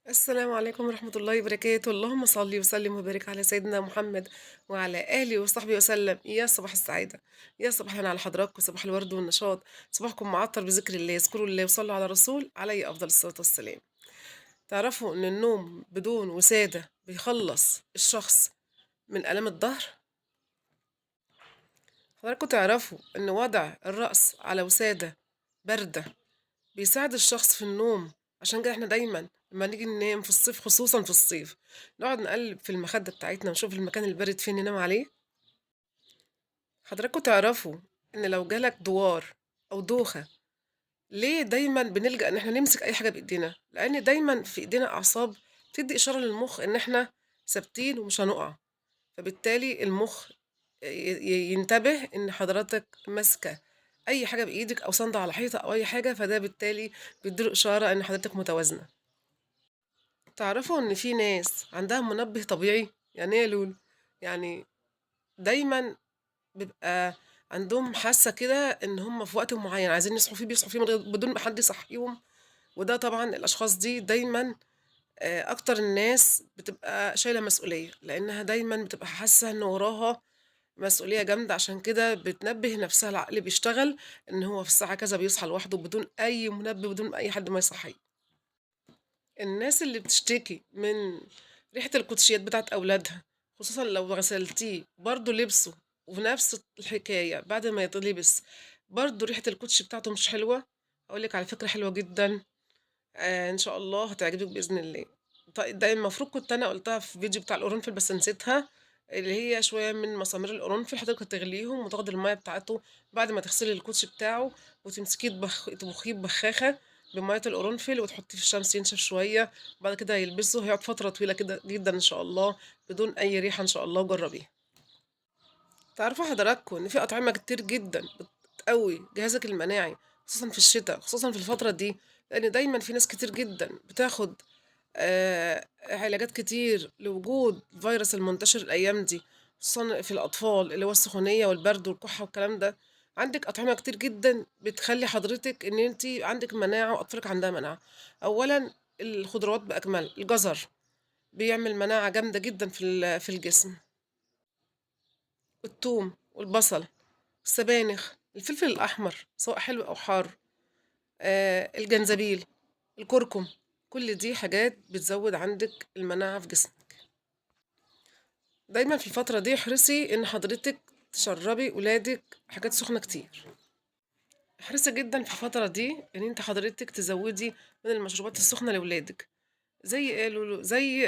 السلام عليكم ورحمة الله وبركاته، اللهم صل وسلم وبارك على سيدنا محمد وعلى آله وصحبه وسلم. يا صباح السعادة، يا صباح الهنا على حضراتكم، صباح الورد والنشاط، صباحكم معطر بذكر الله، اذكروا الله وصلوا على الرسول عليه أفضل الصلاة والسلام. تعرفوا إن النوم بدون وسادة بيخلص الشخص من آلام الظهر؟ حضراتكم تعرفوا إن وضع الرأس على وسادة باردة بيساعد الشخص في النوم. عشان كده احنا دايما لما نيجي ننام في الصيف، خصوصا في الصيف، نقعد نقلب في المخدة بتاعتنا ونشوف المكان البارد فين ننام عليه. حضراتكم تعرفوا ان لو جالك دوار او دوخة، ليه دايما بنلجأ ان احنا نمسك اي حاجة بايدينا؟ لان دايما في ايدينا اعصاب تدي اشارة للمخ ان احنا ثابتين ومش هنقع. فبالتالي المخ ينتبه ان حضرتك ماسكة اي حاجة بايدك او ساندة على حيطة او اي حاجة، فده بالتالي بيديله اشارة ان حضرتك متوازنة. تعرفوا إن في ناس عندها منبه طبيعي؟ يعني إيه يا لولو؟ يعني دايمًا بيبقى عندهم حاسة كده إن هم في وقت معين عايزين يصحوا فيه، بيصحوا فيه من غير بدون ما حد يصحيهم. وده طبعًا الأشخاص دي دايمًا أكتر الناس بتبقى شايلة مسؤولية، لإنها دايمًا بتبقى حاسة إن وراها مسؤولية جامدة، عشان كده بتنبه نفسها، العقل بيشتغل إن هو في الساعة كذا بيصحى لوحده بدون أي منبه، بدون أي حد ما يصحيه. الناس اللي بتشتكي من ريحة الكوتشيات بتاعة أولادها، خصوصًا لو غسلتيه برضه لبسه، وفي نفس الحكاية بعد ما يتلبس برضه ريحة الكوتشي بتاعته مش حلوة، هاقول لِك على فكرة حلوة جدًا. إن شاء الله هتعجبِك بإذن الله. ده المفروض كنت أنا قُلتها في فيديو بتاع القرنفل بس نسيتها، اللي هي شوية من مسامير القرنفل حضرتِك هتغليهم وتاخدي المَيّة بتاعته بعد ما تغسلي الكوتشي بتاعه، وتمسكيه تطبخيه ببخاخة بمَيّة القرنفل وتحطيه في الشمس ينشف شوية، وبعد كده هيلبسه هيقعد فترة طويلة كده جدًا إن شاء الله بدون أي ريحة إن شاء الله، وجربيه. تعرفوا حضراتكم إن في أطعمة كتير جدًا بتقوي جهازك المناعي، خصوصًا في الشتا، خصوصًا في الفترة دي، لإن دايمًا في ناس كتير جدًا بتاخد علاجات كتير لوجود الفيروس المنتشر الأيام دي، خصوصًا في الأطفال، اللي هو السخونية والبرد والكحة والكلام ده. عندِك أطعمة كتير جدًا بتخلّي حضرتك إن أنتِ عندِك مناعة وأطفالِك عندها مناعة. أولًا الخضروات بأكملها، الجزر بيعمل مناعة جامدة جدًا في الجسم، التوم والبصل، السبانخ، الفلفل الأحمر سواء حلو أو حار، الجنزبيل، الكركم، كل دي حاجات بتزوّد عندِك المناعة في جسمِك. دايمًا في الفترة دي احرصي إن حضرتِك تشرّبي ولادِك حاجات سخنة كتير. احرصي جدًا في الفترة دي إن أنتِ حضرتِك تزوّدي من المشروبات السخنة لولادِك. زي إيه يا لولو؟ زي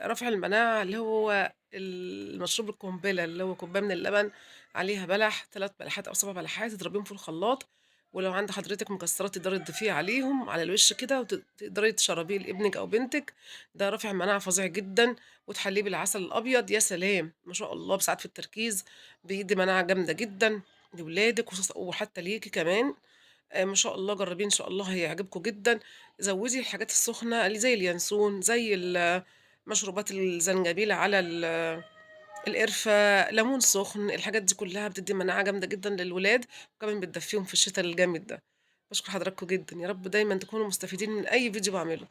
رفع المناعة، اللي هو المشروب القنبلة، اللي هو كوباية من اللبن عليها بلح، 3 بلحات أو 7 بلحات تضربيهم في الخلاط، ولو عند حضرتِك مكسرات تقدري تضيفيه عليهم على الوش كده تقدري تشربيه لابنِك أو بنتِك. ده رافع مناعة فظيع جدًا، وتحليه بالعسل الأبيض، يا سلام! ما شاء الله بساعات في التركيز، بيدّي مناعة جامدة جدًا لولادِك وحتى ليكِ كمان. ما شاء الله جرّبيه إن شاء الله هيعجبكم جدًا. زوّدي الحاجات السخنة اللي زي اليانسون، زي مشروبات الزنجبيل على القرفة، ليمون سخن، الحاجات دي كلّها بتدّي مناعة جامدة جدًا للولاد، وكمان بتدفّيهم في الشتا الجامد ده. باشكر حضراتكم جدًا، يا رب دايمًا تكونوا مستفيدين من أي فيديو باعمله،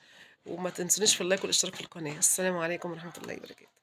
وما تنسونيش في اللايك والاشتراك في القناة. السلام عليكم ورحمة الله وبركاته.